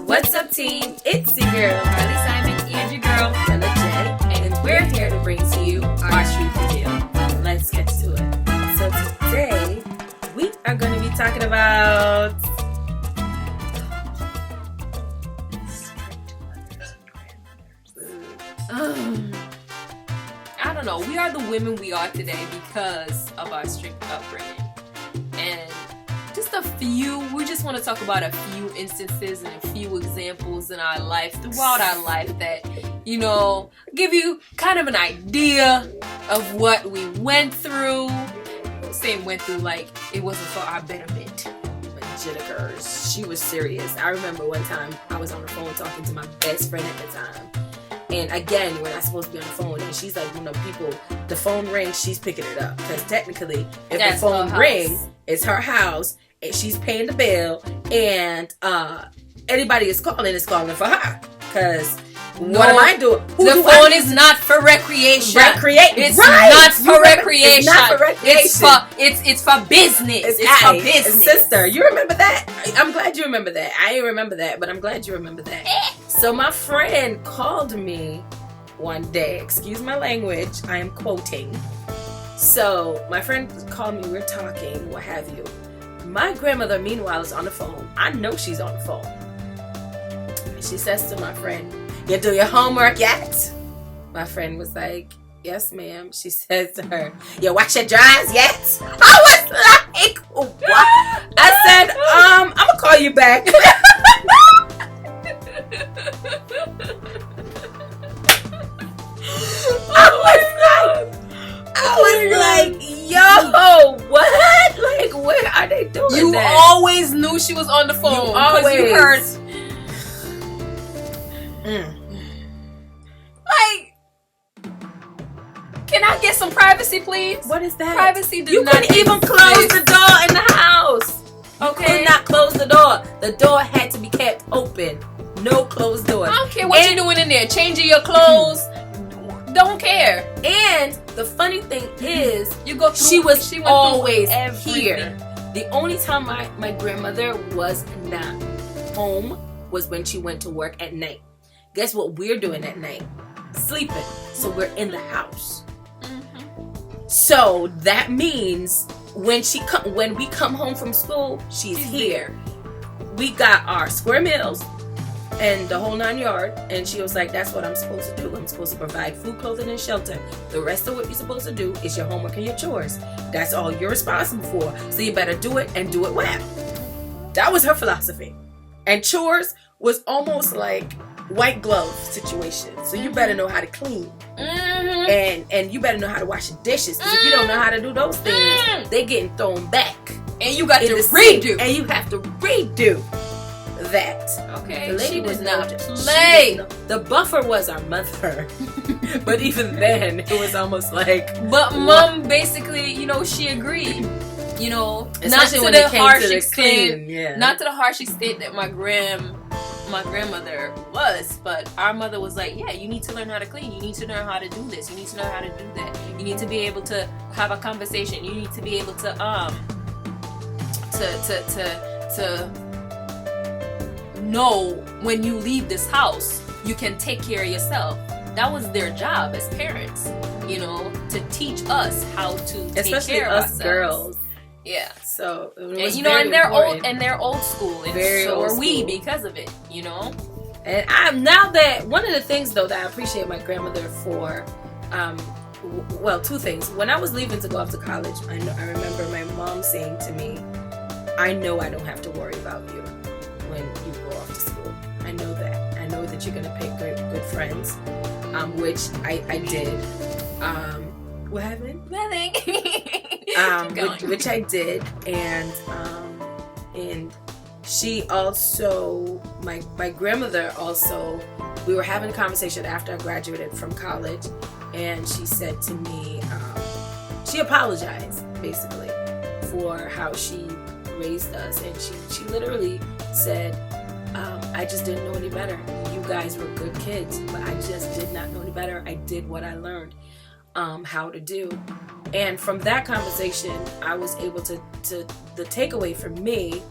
What's up, team? It's your girl, Harley Simon, and your girl, Bella J, and we're here to bring to you our truth reveal. Let's get to it. So today, we are going to be talking about I don't know. We are the women we are today because of our strict upbringing. And we just want to talk about a few instances and a few examples in our life, throughout our life that, give you kind of an idea of what we went through. Saying went through like it wasn't for our betterment. Jitters. She was serious. I remember one time I was on the phone talking to my best friend at the time. And again, we're not supposed to be on the phone. And she's like, the phone rings, she's picking it up. Because technically, if the phone rings, it's her house. And she's paying the bill. And anybody is calling for her. Because what am I doing? The phone is not for recreation. It's not for recreation. It's not for recreation. It's for business. It's for business. Sister, you remember that? I'm glad you remember that. I didn't remember that, but I'm glad you remember that. So my friend called me one day. Excuse my language. I am quoting. So my friend called me. We're talking. What have you? My grandmother, meanwhile, is on the phone. I know she's on the phone. She says to my friend, "You do your homework yet?" My friend was like, "Yes, ma'am." She says to her, "You wash your drawers yet?" I was like, "What?" I said, I'm gonna call you back. I was like, yo, what? Like, where are they doing you that? You always knew she was on the phone. You heard. Like, can I get some privacy, please? What is that? Privacy does you not couldn't even close the door in the house. Okay. You could not close the door. The door had to be kept open. No closed door. I don't care what you're doing in there. Changing your clothes. Don't care. And the funny thing is, she was always here. The only time my grandmother was not home was when she went to work at night. Guess what we're doing at night? Sleeping. So we're in the house. Mm-hmm. So that means when we come home from school, she's here. We got our square meals and the whole 9 yards, and she was like, "That's what I'm supposed to do. I'm supposed to provide food, clothing, and shelter. The rest of what you're supposed to do is your homework and your chores. That's all you're responsible for. So you better do it and do it well." That was her philosophy. And chores was almost like white glove situation. So you better know how to clean. Mm-hmm. And you better know how to wash the dishes. Because if you don't know how to do those things, they getting thrown back. And you got to redo. And you have to redo that. Okay. The lady was not play. The buffer was our mother. But even then, it was almost like. But mom basically, she agreed. Not to the harsh extent. Not to the harsh extent that my grandmother was, but our mother was like, "Yeah, you need to learn how to clean. You need to learn how to do this. You need to know how to do that. You need to be able to have a conversation. You need to be able to know when you leave this house, you can take care of yourself." That was their job as parents, to teach us how to take care of ourselves. Girls. Yeah. So and they're old school, and so are we because of it. And now that one of the things though that I appreciate my grandmother for, two things. When I was leaving to go off to college, I remember my mom saying to me, "I know I don't have to worry about you when you go off to school. I know that. I know that you're gonna pick good friends," which I did. What happened? Nothing. Which I did, and she also, my grandmother also, we were having a conversation after I graduated from college, and she said to me, she apologized basically for how she raised us, and she literally said, "I just didn't know any better. You guys were good kids, but I just did not know any better. I did what I learned how to do." And from that conversation, I was able to the takeaway for me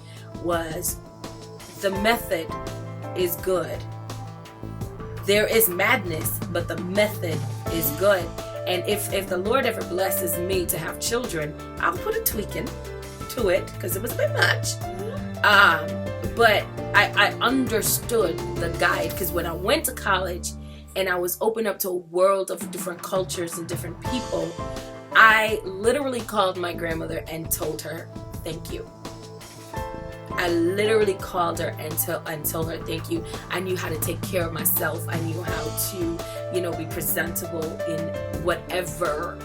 was the method is good. There is madness, but the method is good. And if the Lord ever blesses me to have children, I'll put a tweaking to it because it was a bit much. But I understood the guide, because when I went to college and I was open up to a world of different cultures and different people, I literally called my grandmother and told her thank you. I literally called her and told her thank you. I knew how to take care of myself. I knew how to, be presentable in whatever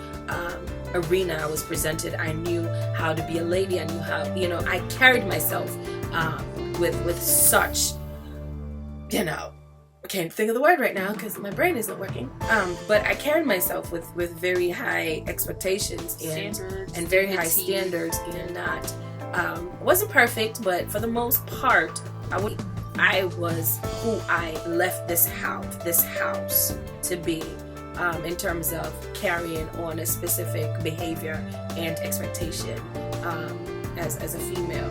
arena I was presented. I knew how to be a lady. I knew how, I carried myself with such, I can't think of the word right now because my brain isn't working. But I carried myself with very high expectations and very high standards, and not wasn't perfect, but for the most part, I was who I left this house to be, in terms of carrying on a specific behavior and expectation as a female.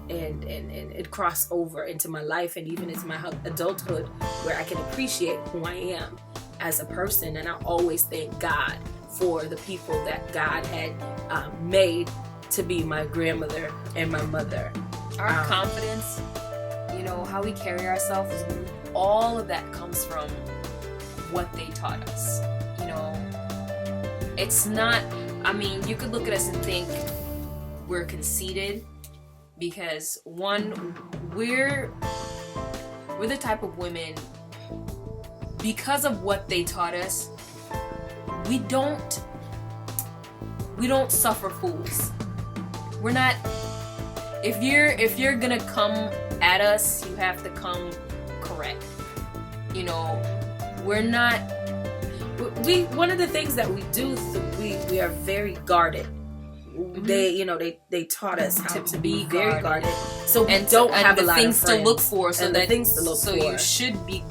And it crossed over into my life and even into my adulthood, where I can appreciate who I am as a person. And I always thank God for the people that God had made to be my grandmother and my mother. Our confidence, how we carry ourselves, all of that comes from what they taught us. It's not, you could look at us and think we're conceited, because one, we're the type of women, because of what they taught us, we don't suffer fools. We're not, if you're gonna come at us, you have to come correct. We're not, one of the things that we do, we are very guarded. They taught us how to be very guarded. So we don't have a lot of things to look for. So you should be.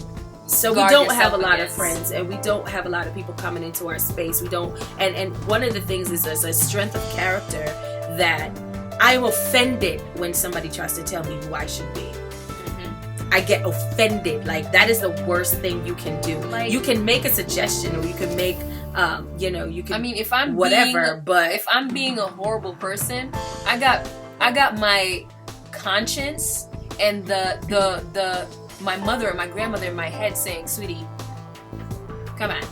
So we don't have a lot of friends, and we don't have a lot of people coming into our space. We don't, and one of the things is there's a strength of character that I am offended when somebody tries to tell me who I should be. I get offended. Like, that is the worst thing you can do. Like, you can make a suggestion, or you can make, you can. If I'm but if I'm being a horrible person, I got my conscience and the my mother and my grandmother in my head saying, "Sweetie, come on,"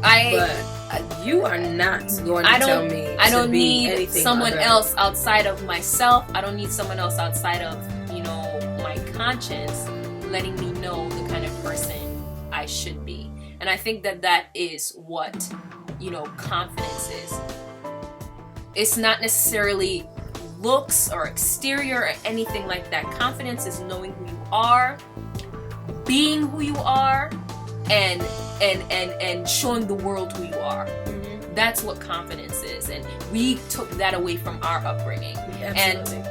But you are not going to tell me. I don't need someone else outside of myself. I don't need someone else outside of my conscience letting me know the kind of person I should be. And I think that is what confidence is. It's not necessarily looks or exterior or anything like that. Confidence is knowing who you are, being who you are, and showing the world who you are. That's what confidence is, and we took that away from our upbringing. Absolutely.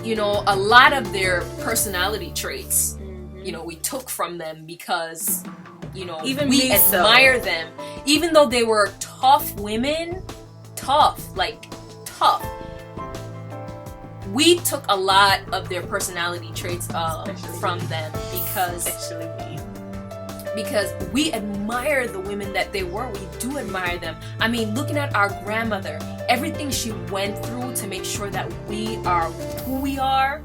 And a lot of their personality traits, we took from them because even we admire them, even though they were tough women, tough. We took a lot of their personality traits from them because we admire the women that they were. We do admire them. Looking at our grandmother, everything she went through to make sure that we are who we are,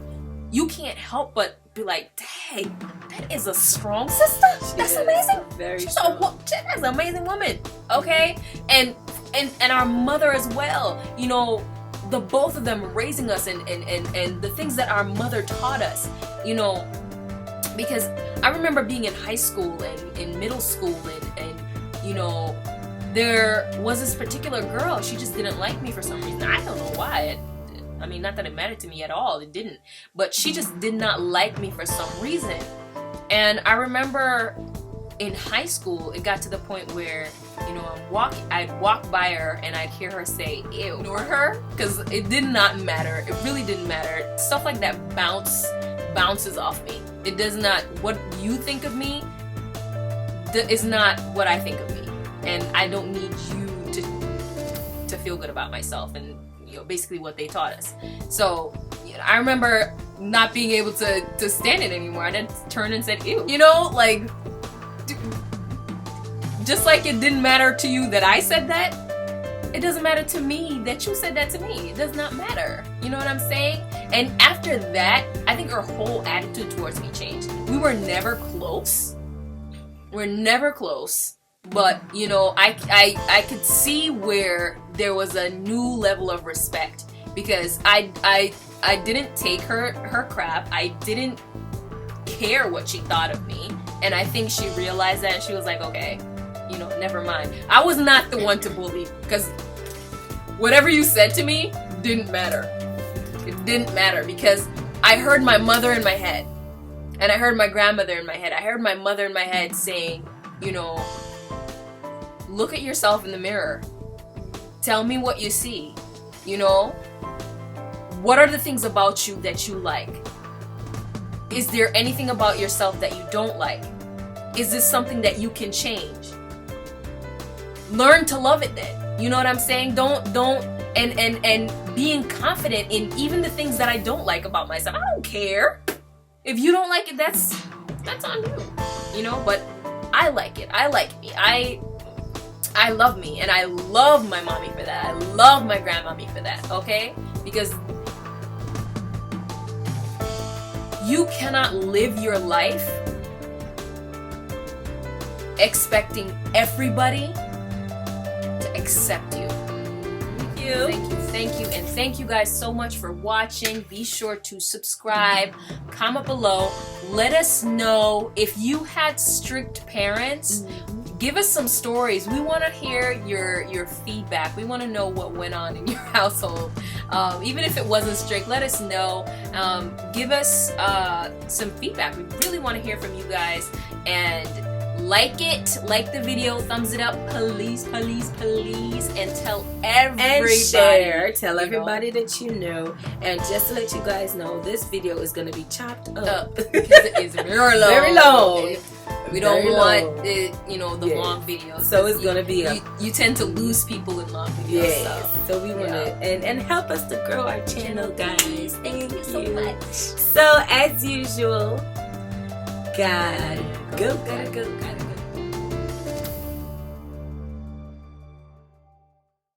you can't help but be like, dang, that is a strong sister. That's amazing. That's an amazing woman. Okay? And our mother as well. The both of them raising us and the things that our mother taught us, because I remember being in high school and in middle school and there was this particular girl. She just didn't like me for some reason. I don't know why. Not that it mattered to me at all. It didn't. But she just did not like me for some reason. And I remember in high school, it got to the point where, I'd walk by her and I'd hear her say, ew, ignore her, because it did not matter. It really didn't matter. Stuff like that bounces off me. It does not, what you think of me is not what I think of me. And I don't need you to feel good about myself, and basically what they taught us. So I remember not being able to stand it anymore. I then turned and said, ew. You know, like, just like it didn't matter to you that I said that, it doesn't matter to me that you said that to me. It does not matter. You know what I'm saying? And after that, I think her whole attitude towards me changed. We were never close. We're never close. But, you know, I could see where there was a new level of respect. Because I didn't take her crap. I didn't care what she thought of me. And I think she realized that and she was like, okay, you know, never mind. I was not the one to bully, because whatever you said to me didn't matter. It didn't matter because I heard my mother in my head. And I heard my grandmother in my head. I heard my mother in my head saying, you know, look at yourself in the mirror. Tell me what you see. You know? What are the things about you that you like? Is there anything about yourself that you don't like? Is this something that you can change? Learn to love it then. You know what I'm saying? And being confident in even the things that I don't like about myself. I don't care. If you don't like it, that's on you. You know, but I like it. I like me. I love me, and I love my mommy for that. I love my grandmommy for that, okay? Because you cannot live your life expecting everybody to accept you. Thank you, and thank you guys so much for watching. Be sure to subscribe, comment below, let us know if you had strict parents. Give us some stories. We want to hear your feedback. We want to know what went on in your household. Even if it wasn't strict, let us know. Give us some feedback. We really want to hear from you guys. And like the video, thumbs it up, please, and tell everybody. And share. Tell everybody that you know. And just to let you guys know, this video is going to be chopped up because it is very long. Very long. We don't want it, you know, the long videos. So it's gonna be you tend to lose people in long videos. Yes. So we want to and help us to grow our channel, guys. Thank you so much. So as usual, gotta go.